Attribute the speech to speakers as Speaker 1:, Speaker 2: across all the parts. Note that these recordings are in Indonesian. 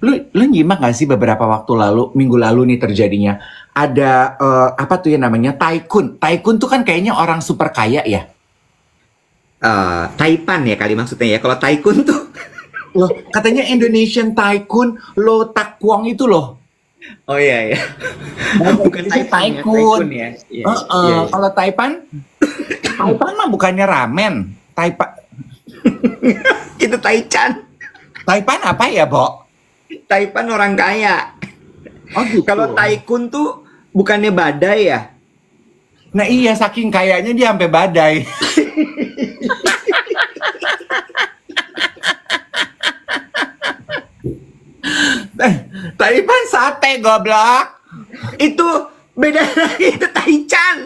Speaker 1: Lu nyimak gak sih beberapa waktu lalu, minggu lalu nih terjadinya ada apa tuh ya namanya Tycoon. Tycoon tuh kan kayaknya orang super kaya ya.
Speaker 2: Taipan ya kali maksudnya ya. Kalau Tycoon tuh
Speaker 1: Loh, katanya Indonesian Tycoon Lo Tak Kwong itu loh.
Speaker 2: oh iya ya. Bukan
Speaker 1: Itu
Speaker 2: Taipan ya,
Speaker 1: Tycoon.
Speaker 2: Tycoon ya. Iya, iya.
Speaker 1: Kalau Taipan, Taipan mah bukannya ramen.
Speaker 2: Itu Taichan.
Speaker 1: Taipan apa ya, Bo?
Speaker 2: Taipan orang kaya.
Speaker 1: Oh gitu.
Speaker 2: Kalau Tycoon tuh bukannya badai ya?
Speaker 1: Nah iya, saking kayanya dia sampai badai. Taipan sate goblok.
Speaker 2: Itu beda lagi, itu Taichan.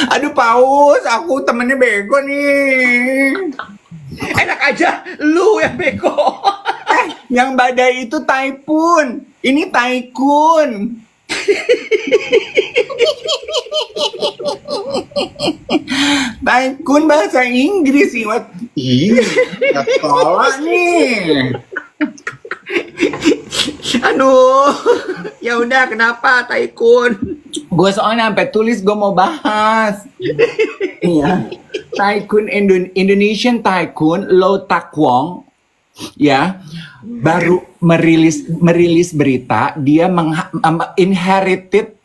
Speaker 1: Aduh Paus, aku temennya bego nih.
Speaker 2: Enak aja, lu yang bego.
Speaker 1: Yang badai itu Typhoon. Ini Tycoon. Tycoon bahasa Inggris sih. Ih, sekolah nih.
Speaker 2: Aduh, ya udah kenapa Tycoon?
Speaker 1: Gue soalnya sampai tulis gue mau bahas. Iya. Tycoon Indonesian Tycoon Lo Tak Kwong ya baru merilis berita dia inherited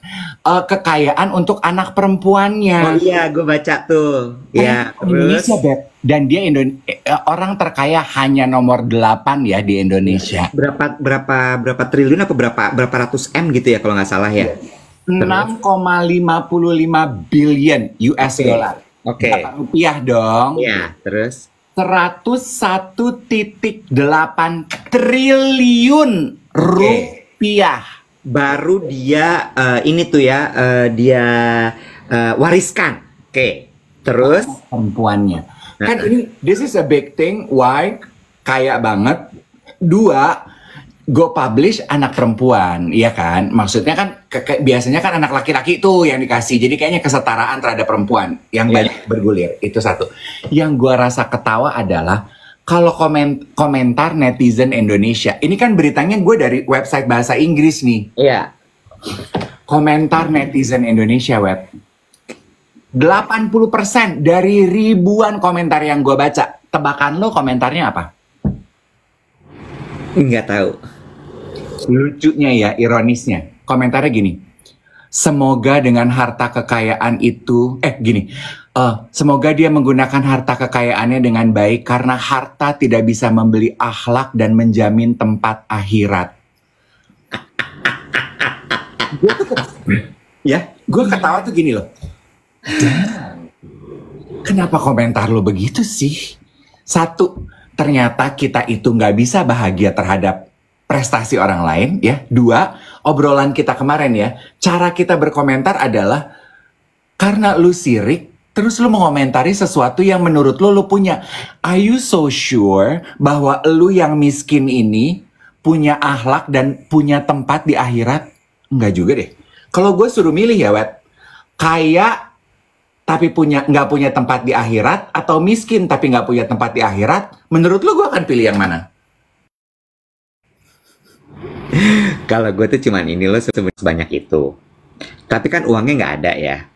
Speaker 1: kekayaan untuk anak perempuannya.
Speaker 2: Oh iya, gue baca tuh. Ya,
Speaker 1: Indonesia,
Speaker 2: terus
Speaker 1: Beb. Dan dia orang terkaya hanya nomor 8 ya di Indonesia.
Speaker 2: berapa triliun apa berapa ratus M gitu ya kalau nggak salah ya.
Speaker 1: 6,55 billion US dollar.
Speaker 2: Oke.
Speaker 1: Rupiah dong.
Speaker 2: Ya, terus
Speaker 1: 101,8 triliun rupiah.
Speaker 2: baru dia ini tuh ya dia wariskan. Oke. Terus
Speaker 1: Perempuannya. Kan ini, this is a big thing. Why? Kaya banget. Dua, go publish anak perempuan, iya kan? Maksudnya kan biasanya kan anak laki-laki tuh yang dikasih. Jadi kayaknya kesetaraan terhadap perempuan yang banyak bergulir. Itu satu. Yang gua rasa ketawa adalah kalau komentar netizen Indonesia. Ini kan beritanya gue dari website bahasa Inggris nih.
Speaker 2: iya.
Speaker 1: Komentar netizen Indonesia web. 80% dari ribuan komentar yang gue baca. Tebakan lo komentarnya apa?
Speaker 2: Nggak tahu.
Speaker 1: Lucunya ya, ironisnya. Komentarnya gini. Semoga dengan harta kekayaan itu, semoga dia menggunakan harta kekayaannya dengan baik karena harta tidak bisa membeli akhlak dan menjamin tempat akhirat. Gue ketawa tuh gini loh. Kenapa komentar lo begitu sih? Satu, ternyata kita itu nggak bisa bahagia terhadap prestasi orang lain ya. Dua, obrolan kita kemarin ya, cara kita berkomentar adalah karena lu sirik, terus lu mengomentari sesuatu yang menurut lu punya. Are you so sure bahwa lu yang miskin ini punya akhlak dan punya tempat di akhirat? Enggak juga deh. Kalau gue suruh milih ya, Wet, kaya tapi nggak punya tempat di akhirat, atau miskin tapi nggak punya tempat di akhirat, menurut lu gue akan pilih yang mana?
Speaker 2: Kalau gue tuh cuman ini lo sebanyak itu. Tapi kan uangnya nggak ada ya.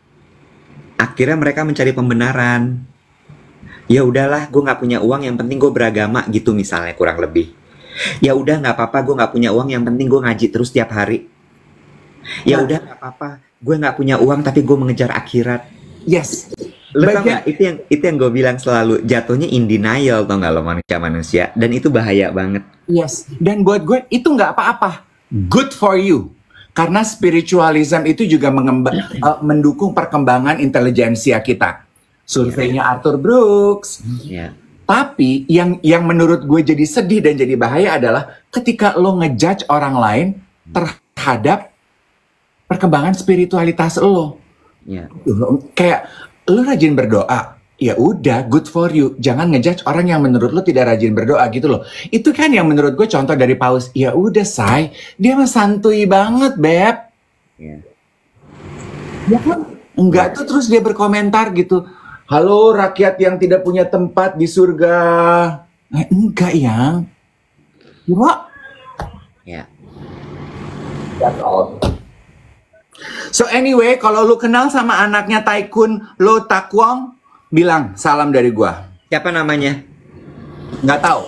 Speaker 2: Akhirnya mereka mencari pembenaran. Ya udahlah, gue nggak punya uang, yang penting gue beragama gitu misalnya, kurang lebih. Ya udah nggak apa-apa, gue nggak punya uang, yang penting gue ngaji terus tiap hari. Ya udah nggak apa-apa, gue nggak punya uang tapi gue mengejar akhirat.
Speaker 1: Yes.
Speaker 2: Lo tau gak, itu yang gue bilang selalu, jatuhnya in denial, tau gak lo, manusia, dan itu bahaya banget.
Speaker 1: Yes, dan buat gue itu nggak apa-apa, good for you, karena spiritualism itu juga mendukung perkembangan intelijensia kita. Surveinya Arthur Brooks. Tapi yang menurut gue jadi sedih dan jadi bahaya adalah ketika lo ngejudge orang lain terhadap perkembangan spiritualitas lo. Kayak lu rajin berdoa, ya udah, good for you. Jangan ngejudge orang yang menurut lu tidak rajin berdoa gitu loh. Itu kan yang menurut gue contoh dari Paus. Ya udah, say, dia mah santuy banget, Beb. Ya kan? Enggak tuh, terus dia berkomentar gitu. Halo rakyat yang tidak punya tempat di surga. Enggak yang. Gila.
Speaker 2: Ya.
Speaker 1: That's all. So anyway, kalau lu kenal sama anaknya Tycoon Lo Takwong, bilang salam dari gua.
Speaker 2: Siapa namanya?
Speaker 1: Nggak tahu.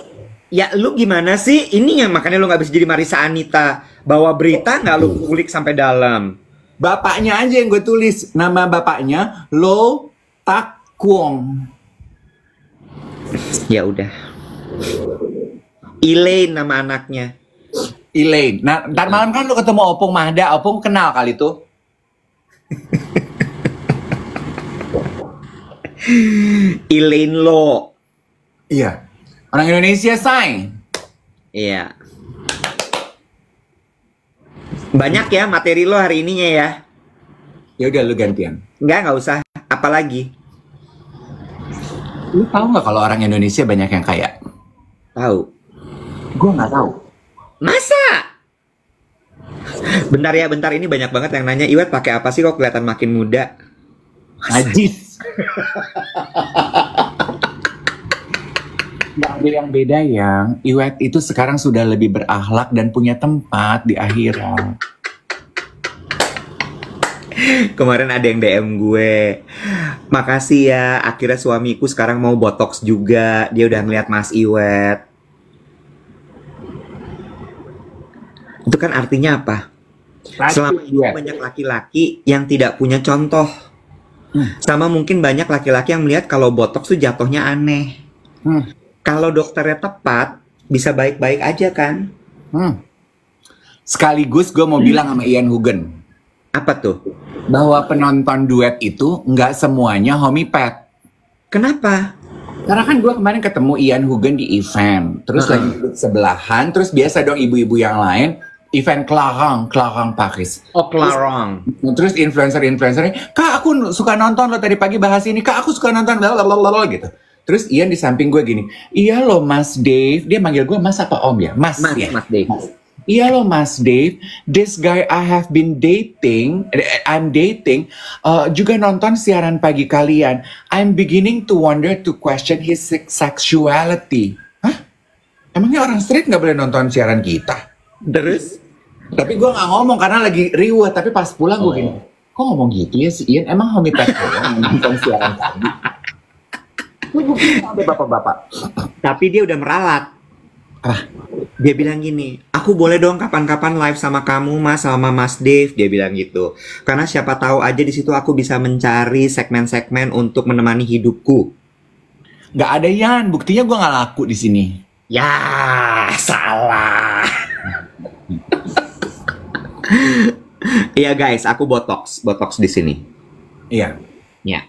Speaker 2: Ya lu gimana sih? Ini yang makanya lu nggak bisa jadi Marisa Anita. Bawa berita nggak lu kulik sampai dalam.
Speaker 1: Bapaknya aja yang gue tulis. Nama bapaknya Lo Takwong.
Speaker 2: Ya udah. Elaine nama anaknya.
Speaker 1: Elaine. Nah, ntar malam kan lu ketemu Opung Mahda. Opung kenal kali tuh.
Speaker 2: Elaine Lo.
Speaker 1: Iya. Orang Indonesia, say.
Speaker 2: Iya. Banyak ya materi lo hari ininya ya.
Speaker 1: Ya udah lu gantian.
Speaker 2: Nggak usah. Apalagi?
Speaker 1: Lu tahu nggak kalau orang Indonesia banyak yang kaya?
Speaker 2: Tahu.
Speaker 1: Gue nggak tahu.
Speaker 2: Masa? Bentar ya, bentar, ini banyak banget yang nanya, Iwet pakai apa sih kok kelihatan makin muda?
Speaker 1: Najis. Nggak ada yang beda yang Iwet itu sekarang sudah lebih berakhlak dan punya tempat di akhirat.
Speaker 2: Kemarin ada yang DM gue, makasih ya, akhirnya suamiku sekarang mau botox juga, dia udah ngeliat Mas Iwet. Itu kan artinya apa? Selama ini banyak laki-laki yang tidak punya contoh. Sama mungkin banyak laki-laki yang melihat kalau botox tuh jatuhnya aneh. Kalau dokternya tepat, bisa baik-baik aja kan?
Speaker 1: Sekaligus gue mau bilang sama Ian Hugen.
Speaker 2: Apa tuh?
Speaker 1: Bahwa penonton duet itu nggak semuanya homipet.
Speaker 2: Kenapa?
Speaker 1: Karena kan gue kemarin ketemu Ian Hugen di event. Terus lagi duduk sebelahan. Terus biasa dong ibu-ibu yang lain. Event Clarang Paris.
Speaker 2: Oh, Clarang.
Speaker 1: Terus influencer-influencernya, Kak aku suka nonton lo tadi pagi bahas ini. Kak aku suka nonton blablabla gitu. Terus Ian di samping gue gini, iya loh Mas Dave. Dia manggil gue Mas apa Om ya? Mas ya?
Speaker 2: Mas Dave.
Speaker 1: Mas. Iya loh Mas Dave, this guy I have been dating, I'm dating, juga nonton siaran pagi kalian. I'm beginning to wonder to question his sexuality. Hah? Emangnya orang straight nggak boleh nonton siaran kita?
Speaker 2: Terus?
Speaker 1: Tapi gue nggak ngomong karena lagi riuh. Tapi pas pulang gue gini, kok ngomong gitu ya si Ian? Emang homipet nonton siaran pagi? Ada bapak-bapak.
Speaker 2: Tapi dia udah meralat. Dia bilang gini, aku boleh dong kapan-kapan live sama kamu Mas, sama Mas Dave, dia bilang gitu. Karena siapa tahu aja di situ aku bisa mencari segmen-segmen untuk menemani hidupku.
Speaker 1: Gak ada Yan, buktinya gue nggak laku di sini.
Speaker 2: Ya, salah. Iya guys, aku botox di sini.
Speaker 1: Iya.
Speaker 2: Ya.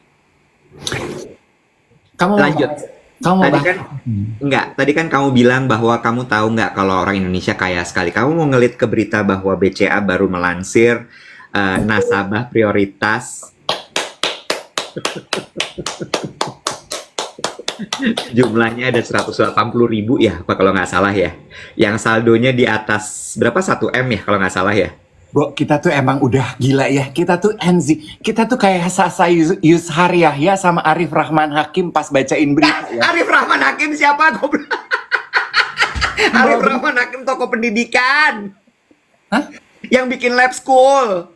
Speaker 1: Kamu
Speaker 2: lanjut.
Speaker 1: Tadi
Speaker 2: kan kamu bilang bahwa kamu tahu nggak kalau orang Indonesia kaya sekali. Kamu mau ngelit ke berita bahwa BCA baru melansir nasabah prioritas. Jumlahnya ada 180.000 ya, apa kalau nggak salah ya. Yang saldonya di atas berapa 1 M ya kalau nggak salah ya.
Speaker 1: Bro, kita tuh emang udah gila ya. Kita tuh kita tuh kayak Sasa Yushar Yahya sama Arif Rahman Hakim pas bacain berita ya.
Speaker 2: Arif Rahman Hakim siapa? Arif Rahman Hakim tokoh pendidikan.
Speaker 1: Hah?
Speaker 2: Yang bikin lab school.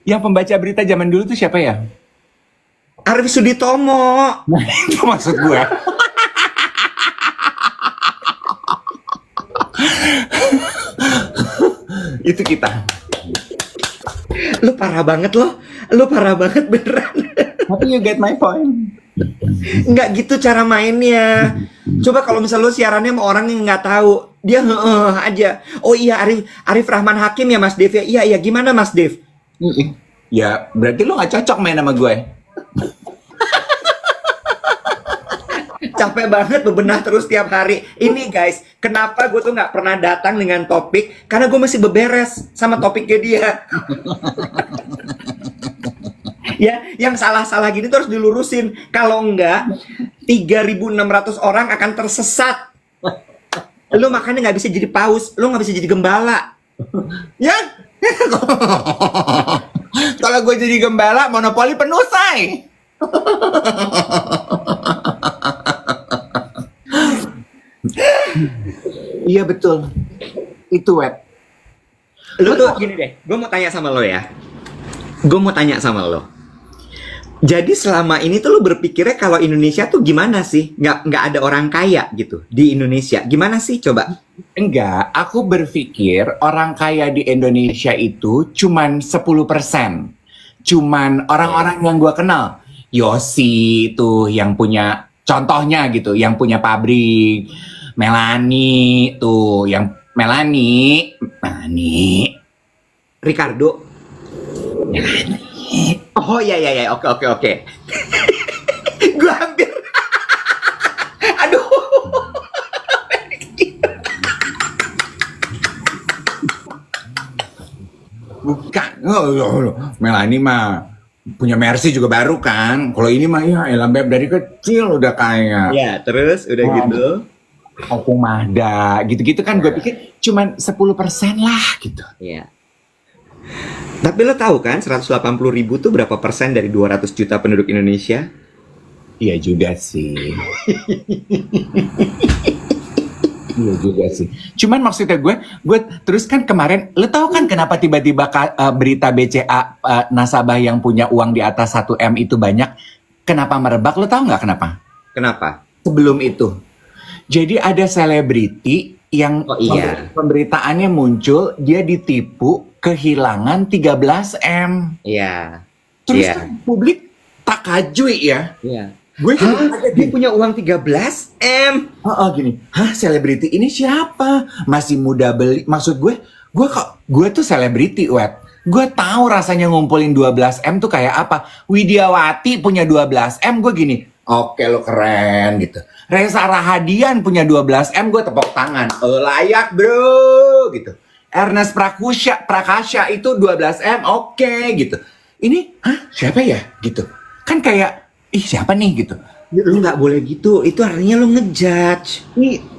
Speaker 1: Yang pembaca berita zaman dulu tuh siapa ya?
Speaker 2: Arif Suditomo.
Speaker 1: Nah, itu maksud gue. Itu kita.
Speaker 2: Lu parah banget loh. Lu parah banget beneran.
Speaker 1: Tapi you get my point.
Speaker 2: Nggak gitu cara mainnya. Coba kalau misal lu siarannya sama orang yang nggak tahu, dia aja. Oh iya Arif Rahman Hakim ya Mas Dev ya. Iya gimana Mas Dev?
Speaker 1: Ya berarti lu nggak cocok main sama gue.
Speaker 2: Capek banget bebenah terus tiap hari. Ini guys, kenapa gue tuh nggak pernah datang dengan topik? Karena gue masih beberes sama topiknya dia. Ya, yang salah-salah gini terus dilurusin. Kalau enggak, 3.600 orang akan tersesat. Lu makanya nggak bisa jadi paus, lu nggak bisa jadi gembala.
Speaker 1: Ya? Kalau gue jadi gembala, monopoli penuh, say. Iya betul. Itu wet.
Speaker 2: Lu tuh gini deh, gue mau tanya sama lo ya. Gue mau tanya sama lo. Jadi selama ini tuh lo berpikirnya kalau Indonesia tuh gimana sih? Nggak ada orang kaya gitu di Indonesia. Gimana sih coba?
Speaker 1: Enggak, aku berpikir orang kaya di Indonesia itu cuman 10%. Cuman orang-orang yang gua kenal. Yosi tuh yang punya, contohnya gitu, yang punya pabrik. Melanie tuh, yang Melanie.
Speaker 2: Ricardo. Oh iya, oke. Gue hampir. Aduh.
Speaker 1: Bukan, Melanie mah punya Mercy juga baru kan. Kalau ini mah ya elah Beb dari kecil udah kaya.
Speaker 2: Ya, terus udah gitu.
Speaker 1: Aku Mahda, gitu-gitu kan gue pikir cuman 10% lah gitu.
Speaker 2: Iya. Tapi lo tahu kan 180.000 tuh berapa persen dari 200 juta penduduk Indonesia?
Speaker 1: Iya juga sih. Iya juga sih. Cuman maksudnya gue terus kan kemarin, lo tahu kan kenapa tiba-tiba berita BCA nasabah yang punya uang di atas 1M itu banyak, kenapa merebak? Lo tahu nggak kenapa?
Speaker 2: Kenapa?
Speaker 1: Sebelum itu, jadi ada selebriti yang pemberitaannya muncul, dia ditipu kehilangan 13M.
Speaker 2: Iya.
Speaker 1: Terus kan publik takajui ya.
Speaker 2: Iya.
Speaker 1: Gue
Speaker 2: dia punya uang 13M.
Speaker 1: Gini, selebriti ini siapa? Masih muda beli. Maksud gue tuh selebriti, wet. Gue tahu rasanya ngumpulin 12M tuh kayak apa. Widiawati punya 12M, gue gini, oke lo keren gitu. Reza Rahadian punya 12M, gue tepuk tangan. Layak bro gitu. Ernest Prakasya itu 12M, oke gitu. Ini, siapa ya gitu. Kan kayak, siapa nih gitu.
Speaker 2: Lu nggak boleh gitu, itu artinya lu ngejudge.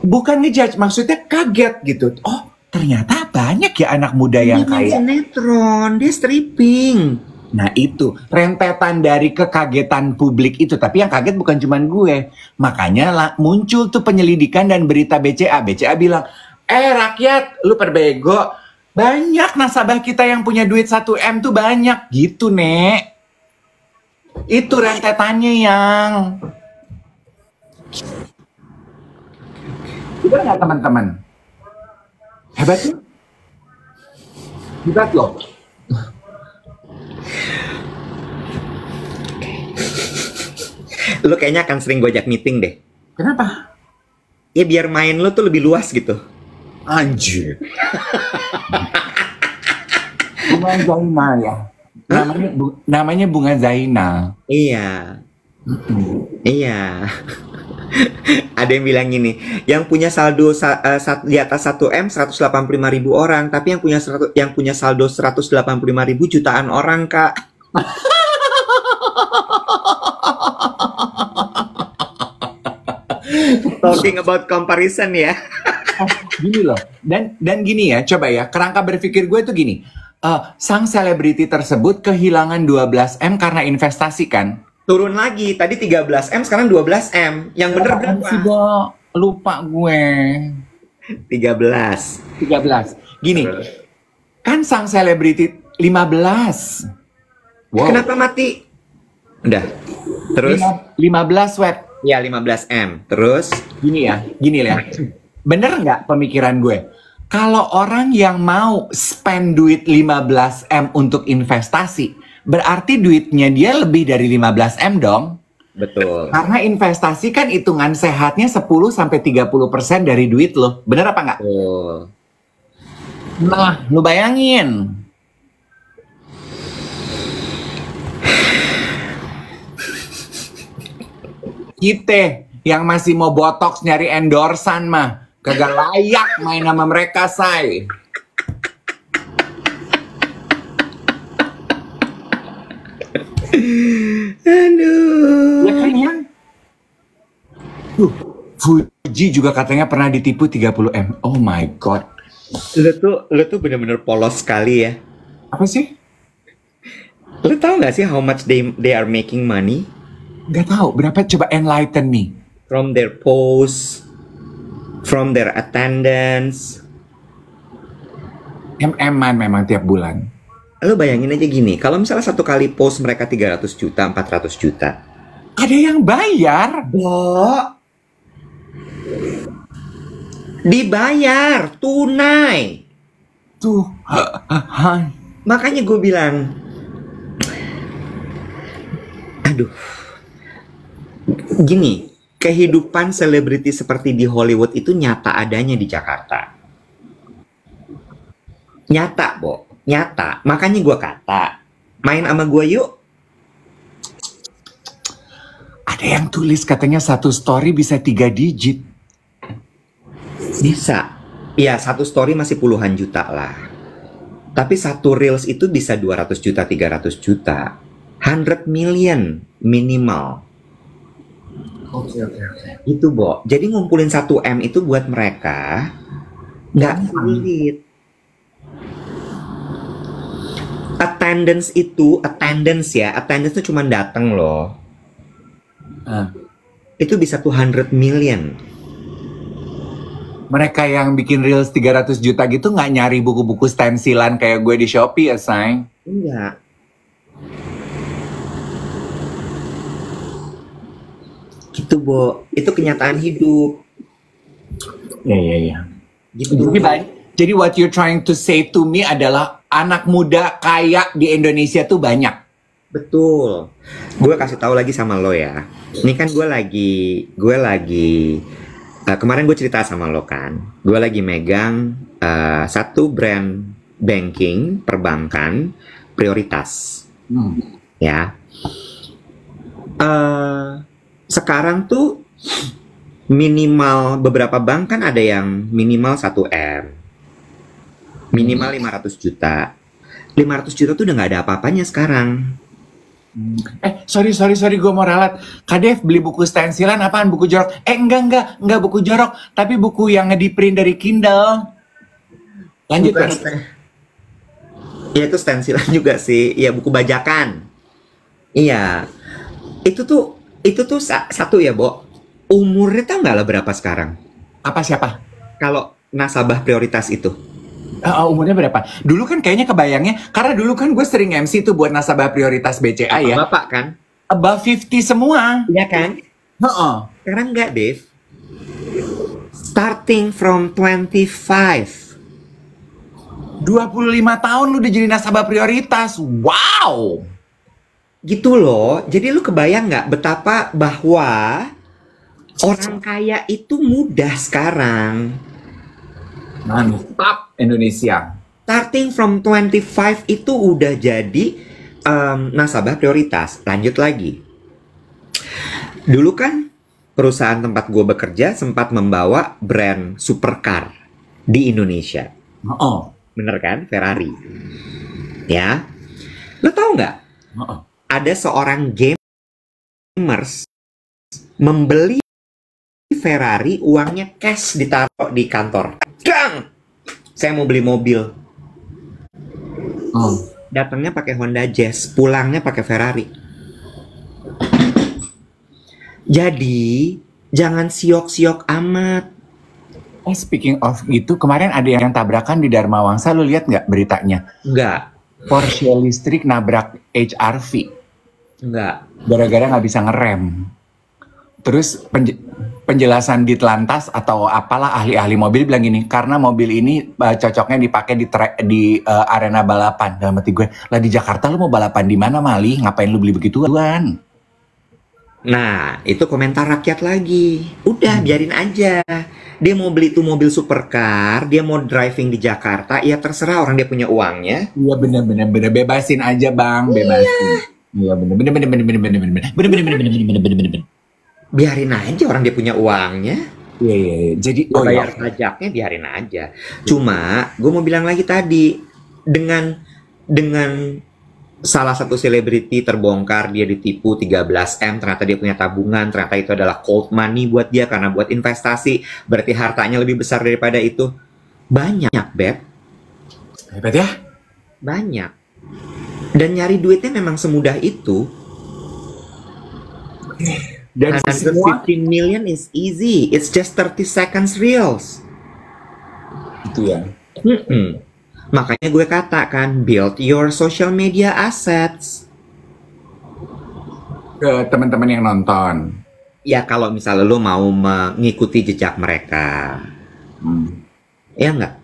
Speaker 1: Bukan ngejudge, maksudnya kaget gitu. Oh, ternyata banyak ya anak muda yang kaya.
Speaker 2: Sinetron, dia stripping.
Speaker 1: Nah itu, rentetan dari kekagetan publik itu. Tapi yang kaget bukan cuma gue. Makanya muncul tuh penyelidikan dan berita BCA. BCA bilang, rakyat, lu perbego. Banyak nasabah kita yang punya duit 1M tuh banyak. Gitu, Nek. Itu rentetannya yang. Udah nggak teman-teman? Hebat tuh. Hebat loh.
Speaker 2: Lu kayaknya akan sering gue ajak meeting deh.
Speaker 1: Kenapa?
Speaker 2: Ya biar main lu tuh lebih luas gitu.
Speaker 1: Anjir. Bunga Zainal ya. Namanya Bunga Zainal.
Speaker 2: Iya. Iya. Ada yang bilang gini, yang punya saldo di atas 1M 185.000 orang, tapi yang punya saldo 185.000 jutaan orang, Kak. Talking about comparison ya.
Speaker 1: Gini loh. Dan gini ya, coba ya, kerangka berpikir gue tuh gini. Sang selebriti tersebut kehilangan 12M karena investasi kan?
Speaker 2: Turun lagi, tadi 13M sekarang 12M. Yang bener berapa?
Speaker 1: Sih, lupa gue.
Speaker 2: 13.
Speaker 1: Gini, kan sang selebriti 15.
Speaker 2: Wow. Kenapa mati? Udah. Terus?
Speaker 1: 15 web.
Speaker 2: Ya 15M. Terus?
Speaker 1: Gini ya. Bener nggak pemikiran gue? Kalau orang yang mau spend duit 15M untuk investasi, berarti duitnya dia lebih dari 15M dong.
Speaker 2: Betul.
Speaker 1: Karena investasi kan hitungan sehatnya 10-30% dari duit lo. Bener apa nggak?
Speaker 2: Betul.
Speaker 1: Nah, lu bayangin. Kita yang masih mau botox nyari endorsan mah kagak layak main sama mereka, say.
Speaker 2: Aduh.
Speaker 1: Ya kan ya? Fuji juga katanya pernah ditipu 30M. Oh my god.
Speaker 2: Lu tuh bener-bener polos sekali ya.
Speaker 1: Apa sih?
Speaker 2: Lu tahu nggak sih how much they are making money?
Speaker 1: Gak tahu berapa, coba enlighten me.
Speaker 2: From their posts, from their attendance.
Speaker 1: MM-an memang tiap bulan.
Speaker 2: Lo bayangin aja gini, kalau misalnya satu kali post mereka 300 juta, 400 juta.
Speaker 1: Ada yang bayar.
Speaker 2: Dibayar tunai.
Speaker 1: Tuhan.
Speaker 2: Makanya gue bilang, aduh, gini, kehidupan selebriti seperti di Hollywood itu nyata adanya di Jakarta. Nyata, Bo. Nyata. Makanya gue kata, main sama gue yuk.
Speaker 1: Ada yang tulis katanya satu story bisa 3 digit.
Speaker 2: Bisa. Ya, satu story masih puluhan juta lah. Tapi satu reels itu bisa 200 juta, 300 juta. 100 million minimal.
Speaker 1: Oke.
Speaker 2: Itu, Bo. Jadi ngumpulin 1 M itu buat mereka nggak sulit. Attendance itu cuma datang loh. Itu bisa 200 million.
Speaker 1: Mereka yang bikin reels 300 juta gitu nggak nyari buku-buku stensilan kayak gue di Shopee ya, Say?
Speaker 2: Enggak. Gitu, Bo. Itu kenyataan hidup.
Speaker 1: Iya.
Speaker 2: Gitu.
Speaker 1: Jadi what you're trying to say to me adalah anak muda kaya di Indonesia tuh banyak.
Speaker 2: Betul. Gue kasih tahu lagi sama lo ya. Ini kan gue lagi kemarin gue cerita sama lo kan. Gue lagi megang satu brand banking perbankan prioritas. Ya. Sekarang tuh minimal beberapa bank kan ada yang minimal 1 M. Minimal 500 juta. 500 juta tuh udah nggak ada apa-apanya sekarang.
Speaker 1: Sorry, gue mau ralat. Kadev beli buku stensilan apaan? Buku jorok? Enggak buku jorok, tapi buku yang nge-print dari Kindle. Lanjut, Mas.
Speaker 2: Iya, itu stensilan juga sih. Iya, buku bajakan. Iya. Itu tuh satu ya, Bo. Umurnya tau nggak lah berapa sekarang?
Speaker 1: Apa siapa?
Speaker 2: Kalau nasabah prioritas itu.
Speaker 1: Umurnya berapa? Dulu kan kayaknya kebayangnya, karena dulu kan gue sering MC tuh buat nasabah prioritas BCA ya.
Speaker 2: Bapak kan?
Speaker 1: Above 50 semua.
Speaker 2: Iya kan? Sekarang enggak, Dave. Starting from 25.
Speaker 1: 25 tahun lu udah jadi nasabah prioritas. Wow!
Speaker 2: Gitu loh. Jadi lu kebayang nggak betapa bahwa orang kaya itu mudah sekarang.
Speaker 1: Mantap Indonesia.
Speaker 2: Starting from 25 itu udah jadi nasabah prioritas. Lanjut lagi. Dulu kan perusahaan tempat gue bekerja sempat membawa brand supercar di Indonesia. Bener kan? Ferrari. Ya. Lo tau nggak? Ada seorang gamers membeli Ferrari, uangnya cash ditaruh di kantor. Dang! Saya mau beli mobil. Datangnya pakai Honda Jazz, pulangnya pakai Ferrari. Jadi, jangan siok-siok amat.
Speaker 1: Speaking of itu, kemarin ada yang tabrakan di Dharma Wangsa, lu lihat nggak beritanya?
Speaker 2: Enggak.
Speaker 1: Porsche listrik nabrak HR-V.
Speaker 2: Enggak.
Speaker 1: Gara-gara nggak bisa ngerem. Terus penjelasan di Telantas atau apalah ahli-ahli mobil bilang gini, karena mobil ini cocoknya dipakai di arena balapan. Dalam hati gue, lah di Jakarta lu mau balapan di mana, Mali? Ngapain lu beli begituan?
Speaker 2: Nah, itu komentar rakyat lagi. Udah, biarin aja. Dia mau beli tuh mobil supercar, dia mau driving di Jakarta, ya terserah, orang dia punya uangnya.
Speaker 1: Iya bener, bebasin aja Bang, bebasin. Iya bener.
Speaker 2: Biarin aja, orang dia punya uangnya.
Speaker 1: Iya. Jadi
Speaker 2: bayar pajaknya, biarin aja. Cuma, gue mau bilang lagi tadi, dengan salah satu selebriti terbongkar dia ditipu 13 M, ternyata dia punya tabungan, ternyata itu adalah cold money buat dia karena buat investasi, berarti hartanya lebih besar daripada itu. Banyak, Beb.
Speaker 1: Hebat ya?
Speaker 2: Banyak. Dan nyari duitnya memang semudah itu.
Speaker 1: Dan semua
Speaker 2: 115 million is easy. It's just 30 seconds reels.
Speaker 1: itu ya.
Speaker 2: Makanya gue katakan build your social media assets.
Speaker 1: Ke teman-teman yang nonton.
Speaker 2: Ya kalau misalnya lo mau mengikuti jejak mereka. Ya nggak?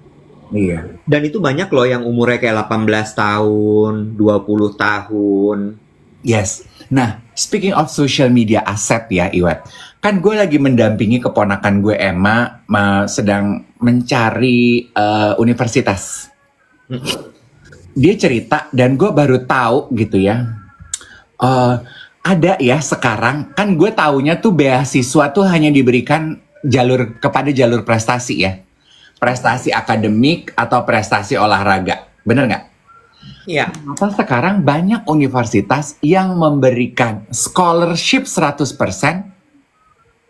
Speaker 1: Iya.
Speaker 2: Dan itu banyak loh yang umurnya kayak 18 tahun, 20 tahun.
Speaker 1: Yes. Nah, speaking of social media asset ya, Iwet. Kan gue lagi mendampingi keponakan gue Emma sedang mencari universitas. Dia cerita dan gue baru tahu gitu ya. Ada ya sekarang, kan gue taunya tuh beasiswa tuh hanya diberikan kepada jalur prestasi ya. Prestasi akademik atau prestasi olahraga. Bener nggak?
Speaker 2: Iya.
Speaker 1: Kenapa sekarang banyak universitas yang memberikan scholarship 100%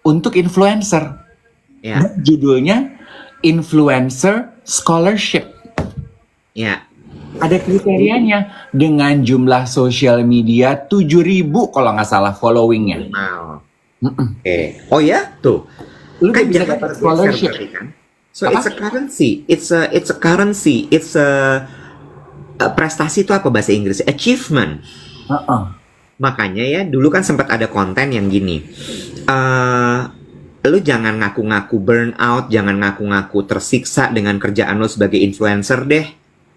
Speaker 1: untuk influencer.
Speaker 2: Ya.
Speaker 1: Dan judulnya Influencer Scholarship.
Speaker 2: Ya.
Speaker 1: Ada kriterianya dengan jumlah sosial media 7.000 kalau nggak salah followingnya.
Speaker 2: Wow. Oke. Oh ya, tuh.
Speaker 1: Lu
Speaker 2: Kan
Speaker 1: bisa
Speaker 2: jangan
Speaker 1: dapat
Speaker 2: bergeser
Speaker 1: scholarship.
Speaker 2: berarti kan? So it's a currency. It's a currency. It's a prestasi itu apa bahasa Inggris? Achievement. Makanya ya dulu kan sempat ada konten yang gini. Lu jangan ngaku-ngaku burnout, jangan ngaku-ngaku tersiksa dengan kerjaan lu sebagai influencer deh.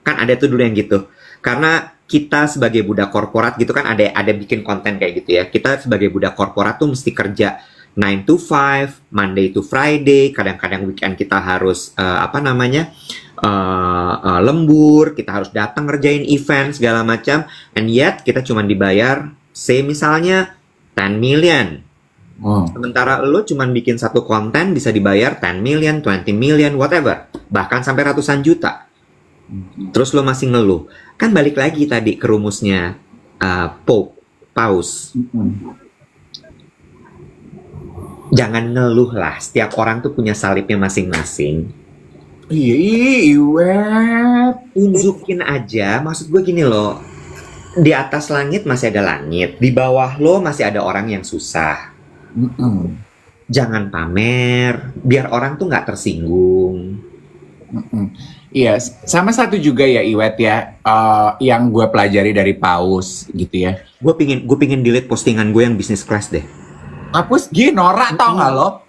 Speaker 2: Kan ada tuh dulu yang gitu. Karena kita sebagai budak korporat gitu kan ada bikin konten kayak gitu ya. Kita sebagai budak korporat tuh mesti kerja 9 to 5, Monday to Friday, kadang-kadang weekend kita harus lembur, kita harus datang ngerjain event segala macam, and yet kita cuma dibayar, say misalnya 10 million. Sementara lo cuma bikin satu konten bisa dibayar 10 million, 20 million, whatever, bahkan sampai ratusan juta. Terus lo masih ngeluh. Kan balik lagi tadi ke rumusnya Paus. Jangan ngeluh lah, setiap orang tuh punya salibnya masing-masing.
Speaker 1: Iya, Iwet.
Speaker 2: Tunjukin aja, maksud gue gini loh. Di atas langit masih ada langit, di bawah lo masih ada orang yang susah. Jangan pamer, biar orang tuh nggak tersinggung.
Speaker 1: Iya, sama satu juga ya Iwet ya, yang gue pelajari dari Paus gitu ya.
Speaker 2: Gue pingin delete postingan gue yang bisnis class deh.
Speaker 1: Hapus norak tau gak lo?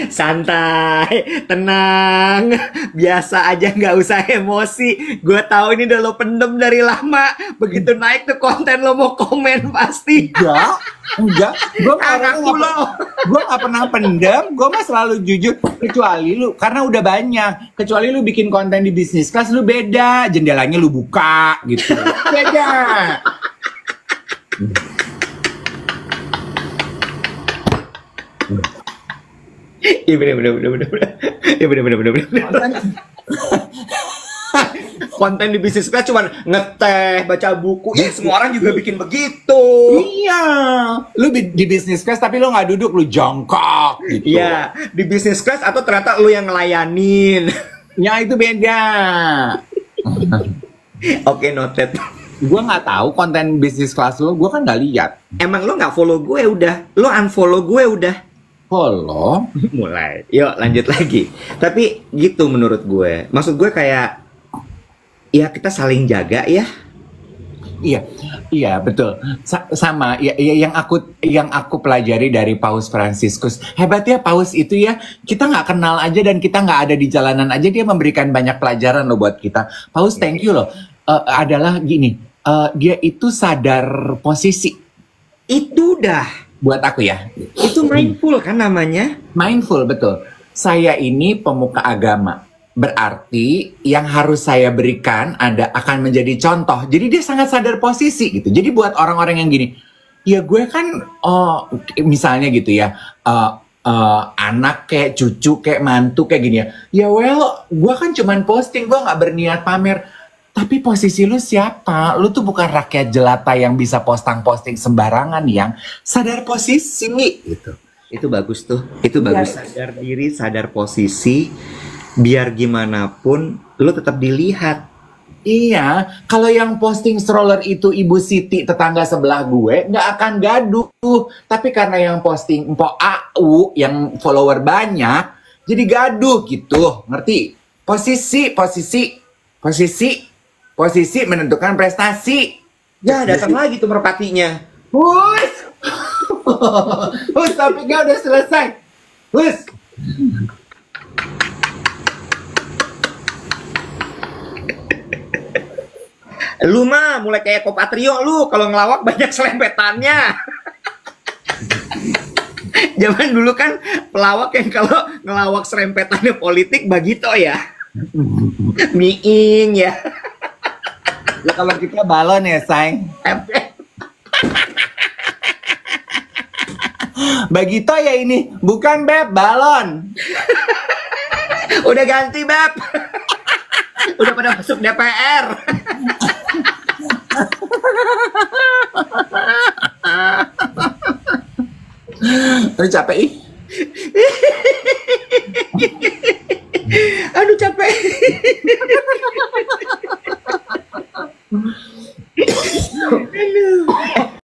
Speaker 2: Santai, tenang, biasa aja, nggak usah emosi. Gue tahu ini udah lo pendem dari lama. Begitu naik tuh konten lo mau komen pasti.
Speaker 1: Enggak. Gue gak pernah pendem. Gue mah selalu jujur. Kecuali lu, karena udah banyak. Kecuali lu bikin konten di bisnis kelas, lu beda. Jendelanya lu buka gitu. Beda.
Speaker 2: Iya bener. Iya bener. Konten di bisnis kelas cuma ngeteh, baca buku. Ya semua orang juga bikin begitu.
Speaker 1: Iya. Lu di bisnis kelas tapi lu nggak duduk, lu jongkok gitu.
Speaker 2: Iya, di bisnis kelas atau ternyata lu yang ngelayanin.
Speaker 1: Ya itu beda.
Speaker 2: Oke, noted.
Speaker 1: Gue nggak tahu konten bisnis kelas lu, gue kan nggak lihat.
Speaker 2: Emang lu nggak follow gue udah, lu unfollow gue udah.
Speaker 1: Follow?
Speaker 2: Mulai. Yuk lanjut lagi. Tapi gitu menurut gue. Maksud gue kayak ya kita saling jaga ya. Iya betul. Sama ya, yang aku pelajari dari Paus Fransiskus. Hebatnya Paus itu ya, kita nggak kenal aja dan kita nggak ada di jalanan aja, dia memberikan banyak pelajaran loh buat kita. Paus thank you loh. Adalah gini, dia itu sadar posisi. Itu dah buat aku ya. Itu mindful kan namanya?
Speaker 1: Mindful, betul. Saya ini pemuka agama. Berarti yang harus saya berikan akan menjadi contoh. Jadi dia sangat sadar posisi gitu. Jadi buat orang-orang yang gini, ya gue kan misalnya gitu ya, anak kayak cucu kayak mantu kayak gini ya. Ya well, gue kan cuman posting, gue nggak berniat pamer. Tapi posisi lu siapa? Lu tuh bukan rakyat jelata yang bisa posting sembarangan, yang sadar posisi gitu.
Speaker 2: Itu bagus tuh. Itu bagus. Sadar diri, sadar posisi. Biar gimana pun lu tetap dilihat.
Speaker 1: Iya, kalau yang posting stroller itu Ibu Siti tetangga sebelah gue, nggak akan gaduh. Tapi karena yang posting Mpok AU yang follower banyak, jadi gaduh gitu. Ngerti? Posisi menentukan prestasi.
Speaker 2: Ya, datang lagi tuh merpatinya.
Speaker 1: Hus! Hus, topiknya udah selesai. Hus!
Speaker 2: Lu mah mulai kayak Kopatrio lu, kalau ngelawak banyak selempetannya. Zaman dulu kan pelawak yang kalau ngelawak serempetannya politik Bagito ya. Miing ya.
Speaker 1: Ya kalau kita balon ya, Say. Bagito ya ini, bukan Beb, balon.
Speaker 2: Udah ganti, Beb. Udah pada masuk DPR.
Speaker 1: Aduh capek ih.
Speaker 2: Aduh capek. Aduh.